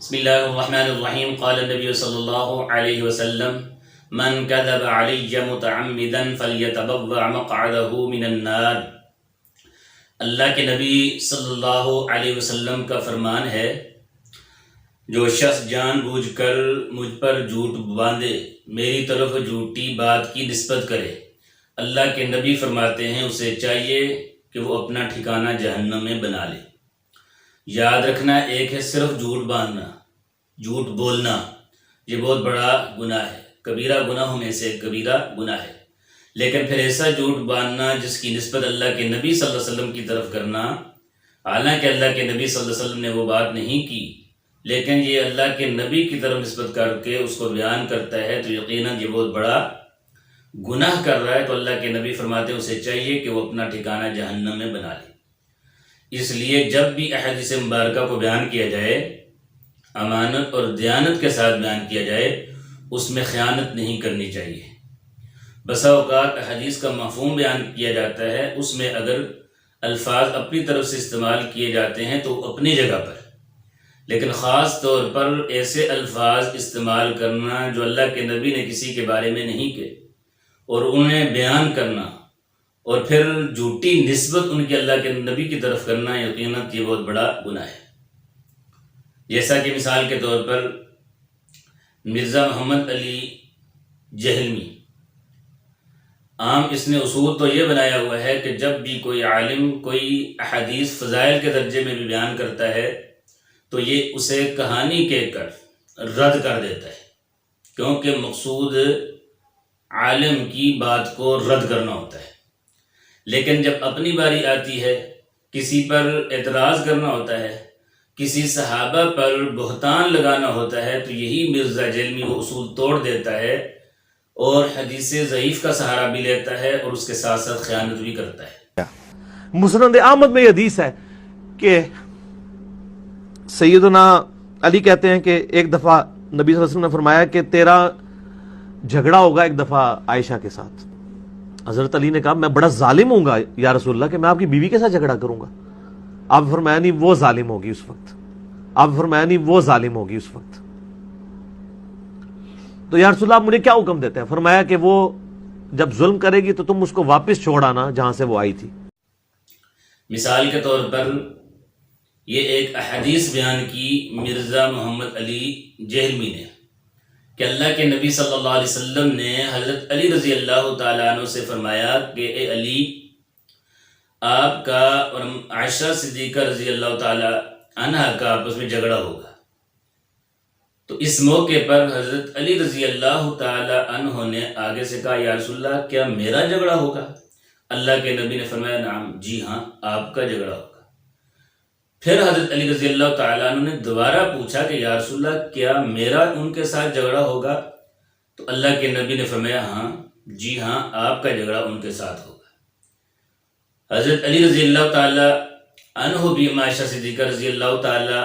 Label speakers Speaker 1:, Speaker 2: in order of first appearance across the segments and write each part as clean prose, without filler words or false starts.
Speaker 1: بسم اللہ الرحمن الرحیم قال النبی صلی اللہ علیہ وسلم من کذب علی متعمدا فلیتبوع مقعدہ من النار۔ اللہ کے نبی صلی اللہ علیہ وسلم کا فرمان ہے، جو شخص جان بوجھ کر مجھ پر جھوٹ باندھے، میری طرف جھوٹی بات کی نسبت کرے، اللہ کے نبی فرماتے ہیں اسے چاہیے کہ وہ اپنا ٹھکانہ جہنم میں بنا لے۔ یاد رکھنا، ایک ہے صرف جھوٹ باندھنا، جھوٹ بولنا، یہ بہت بڑا گناہ ہے، کبیرہ گناہوں میں سے ایک کبیرہ گناہ ہے۔ لیکن پھر ایسا جھوٹ باندھنا جس کی نسبت اللہ کے نبی صلی اللہ علیہ وسلم کی طرف کرنا، حالانکہ اللہ کے نبی صلی اللہ علیہ وسلم نے وہ بات نہیں کی، لیکن یہ اللہ کے نبی کی طرف نسبت کر کے اس کو بیان کرتا ہے، تو یقیناً یہ بہت بڑا گناہ کر رہا ہے۔ تو اللہ کے نبی فرماتے ہیں اسے چاہیے کہ وہ اپنا ٹھکانہ جہنم میں بنا لے۔ اس لیے جب بھی احادیث مبارکہ کو بیان کیا جائے، امانت اور دیانت کے ساتھ بیان کیا جائے، اس میں خیانت نہیں کرنی چاہیے۔ بسا اوقات حدیث کا مفہوم بیان کیا جاتا ہے، اس میں اگر الفاظ اپنی طرف سے استعمال کیے جاتے ہیں تو اپنی جگہ پر، لیکن خاص طور پر ایسے الفاظ استعمال کرنا جو اللہ کے نبی نے کسی کے بارے میں نہیں کہے اور انہیں بیان کرنا اور پھر جھوٹی نسبت ان کے اللہ کے نبی کی طرف کرنا، یقیناً یہ بہت بڑا گناہ ہے۔ جیسا کہ مثال کے طور پر مرزا محمد علی جہلمی، عام اس نے اصول تو یہ بنایا ہوا ہے کہ جب بھی کوئی عالم کوئی احادیث فضائل کے درجے میں بھی بیان کرتا ہے تو یہ اسے کہانی کہہ کر رد کر دیتا ہے، کیونکہ مقصود عالم کی بات کو رد کرنا ہوتا ہے۔ لیکن جب اپنی باری آتی ہے، کسی پر اعتراض کرنا ہوتا ہے، کسی صحابہ پر بہتان لگانا ہوتا ہے، تو یہی مرزا جہلمی وہ اصول توڑ دیتا ہے اور حدیث ضعیف کا سہارا بھی لیتا ہے اور اس کے ساتھ ساتھ خیانت بھی کرتا ہے۔
Speaker 2: مسند احمد میں یہ حدیث ہے کہ سیدنا علی کہتے ہیں کہ ایک دفعہ نبی صلی اللہ علیہ وسلم نے فرمایا کہ تیرا جھگڑا ہوگا ایک دفعہ عائشہ کے ساتھ۔ حضرت علی نے کہا میں بڑا ظالم ہوں گا یا رسول اللہ کہ میں آپ کی بیوی کے ساتھ جھگڑا کروں گا؟ آپ فرمایا نہیں وہ ظالم ہوگی اس وقت، آپ فرمایا نہیں وہ ظالم ہوگی اس وقت۔ تو یا رسول اللہ آپ مجھے کیا حکم دیتے ہیں؟ فرمایا کہ وہ جب ظلم کرے گی تو تم اس کو واپس چھوڑ آنا جہاں سے وہ آئی تھی۔
Speaker 1: مثال کے طور پر یہ ایک احادیث بیان کی مرزا محمد علی جہلمی نے کہ اللہ کے نبی صلی اللہ علیہ وسلم نے حضرت علی رضی اللہ تعالیٰ عنہ سے فرمایا کہ اے علی، آپ کا اور عائشہ صدیقہ رضی اللہ تعالیٰ عنہ کا آپس میں جھگڑا ہوگا۔ تو اس موقع پر حضرت علی رضی اللہ تعالیٰ عنہ نے آگے سے کہا یا رسول اللہ کیا میرا جھگڑا ہوگا؟ اللہ کے نبی نے فرمایا نعم، جی ہاں آپ کا جھگڑا ہوگا۔ پھر حضرت علی رضی اللہ تعالیٰ عنہ نے دوبارہ پوچھا کہ یا رسول اللہ کیا میرا ان کے ساتھ جھگڑا ہوگا؟ تو اللہ کے نبی نے فرمایا ہاں، جی ہاں آپ کا جھگڑا ان کے ساتھ ہوگا۔ حضرت علی رضی اللہ تعالیٰ عنہ بھی عائشہ صدیقہ رضی اللہ تعالیٰ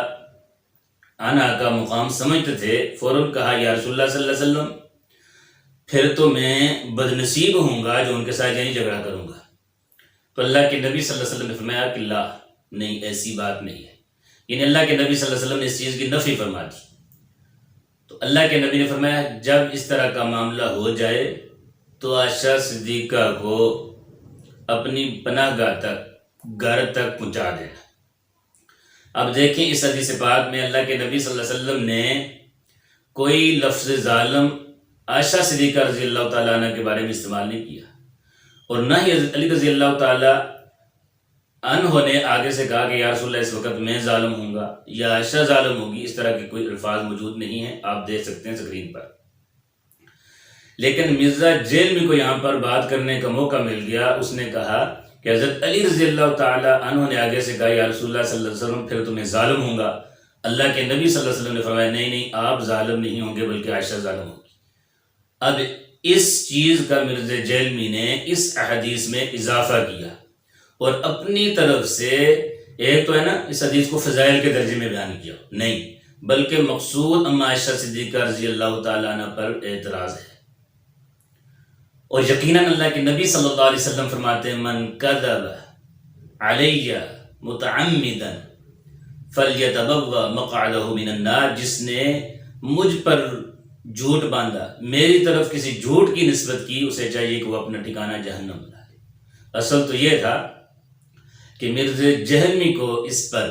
Speaker 1: عنہ کا مقام سمجھتے تھے، فوراً کہا یا رسول اللہ صلی اللہ علیہ وسلم پھر تو میں بدنصیب ہوں گا جو ان کے ساتھ یہیں جھگڑا کروں گا۔ تو اللہ کے نبی صلی اللہ علیہ وسلم نے فرمایا کہ لا، نہیں ایسی بات نہیں ہے، یعنی اللہ کے نبی صلی اللہ علیہ وسلم نے اس چیز کی نفی فرما دی۔ تو اللہ کے نبی نے فرمایا جب اس طرح کا معاملہ ہو جائے تو عائشہ صدیقہ کو اپنی پناہ گاہ تک، گھر تک پہنچا دینا۔ اب دیکھیں اس حدیث پاک میں اللہ کے نبی صلی اللہ علیہ وسلم نے کوئی لفظ ظالم عائشہ صدیقہ رضی اللہ تعالیٰ عنہ کے بارے میں استعمال نہیں کیا، اور نہ ہی حضرت علی رضی اللہ تعالیٰ عنہ نے آگے سے کہا کہ یا رسول اللہ اس وقت میں ظالم ہوں گا یا عائشہ ظالم ہوگی، اس طرح کے کوئی الفاظ موجود نہیں ہیں، آپ دیکھ سکتے ہیں اسکرین پر۔ لیکن مرزا جہلمی کو یہاں پر بات کرنے کا موقع مل گیا، اس نے کہا کہ حضرت علی رضی اللہ تعالیٰ عنہ نے آگے سے کہا یا رسول اللہ صلی اللہ علیہ وسلم پھر تو میں ظالم ہوں گا۔ اللہ کے نبی صلی اللہ علیہ وسلم نے فرمایا نہیں نہیں آپ ظالم نہیں ہوں گے بلکہ عائشہ ظالم ہوگی۔ اب اس چیز کا مرزا جہلمی نے اس احادیث میں اضافہ کیا اور اپنی طرف سے ایک تو ہے نا اس حدیث کو فضائل کے درجے میں بیان کیا، نہیں بلکہ مقصود اما عائشہ صدیقہ رضی اللہ تعالیٰ عنہ پر اعتراض ہے۔ اور یقیناً اللہ کے نبی صلی اللہ علیہ وسلم فرماتے ہیں من کذب علی متعمدا فَلْيَتَبَوَّأْ مَقْعَدَهُ مِنَ النَّارِ، جس نے مجھ پر جھوٹ باندھا، میری طرف کسی جھوٹ کی نسبت کی، اسے چاہیے کہ وہ اپنا ٹھکانہ جہنم بنا لے۔ اصل تو یہ تھا کہ مرزا جہلمی کو اس پر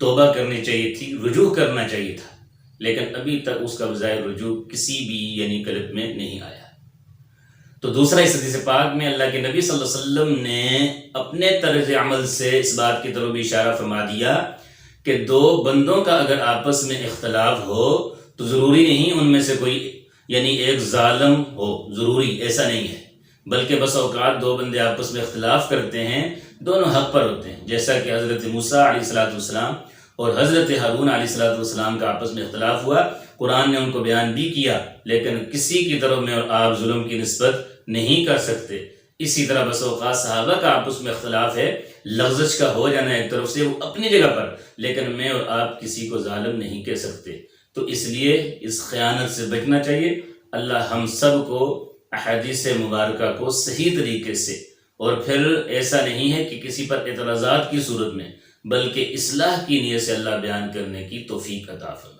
Speaker 1: توبہ کرنی چاہیے تھی، رجوع کرنا چاہیے تھا، لیکن ابھی تک اس کا بظاہر رجوع کسی بھی قلب میں نہیں آیا۔ تو دوسرا اس حدیث پاک میں اللہ کے نبی صلی اللہ علیہ وسلم نے اپنے طرز عمل سے اس بات کی طرف بھی اشارہ فرما دیا کہ دو بندوں کا اگر آپس میں اختلاف ہو تو ضروری نہیں ان میں سے کوئی ایک ظالم ہو، ضروری ایسا نہیں ہے، بلکہ بس اوقات دو بندے آپس میں اختلاف کرتے ہیں، دونوں حق پر ہوتے ہیں، جیسا کہ حضرت موسیٰ علیہ السلام اور حضرت ہارون علیہ السلام کا آپس میں اختلاف ہوا، قرآن نے ان کو بیان بھی کیا، لیکن کسی کی طرف میں اور آپ ظلم کی نسبت نہیں کر سکتے۔ اسی طرح بس اوقات صحابہ کا آپس میں اختلاف ہے، لغزش کا ہو جانا ایک طرف سے، وہ اپنی جگہ پر، لیکن میں اور آپ کسی کو ظالم نہیں کہہ سکتے۔ تو اس لیے اس خیانت سے بچنا چاہیے۔ اللہ ہم سب کو احادیث مبارکہ کو صحیح طریقے سے، اور پھر ایسا نہیں ہے کہ کسی پر اعتراضات کی صورت میں، بلکہ اصلاح کی نیت سے اللہ بیان کرنے کی توفیق عطا فرمائے۔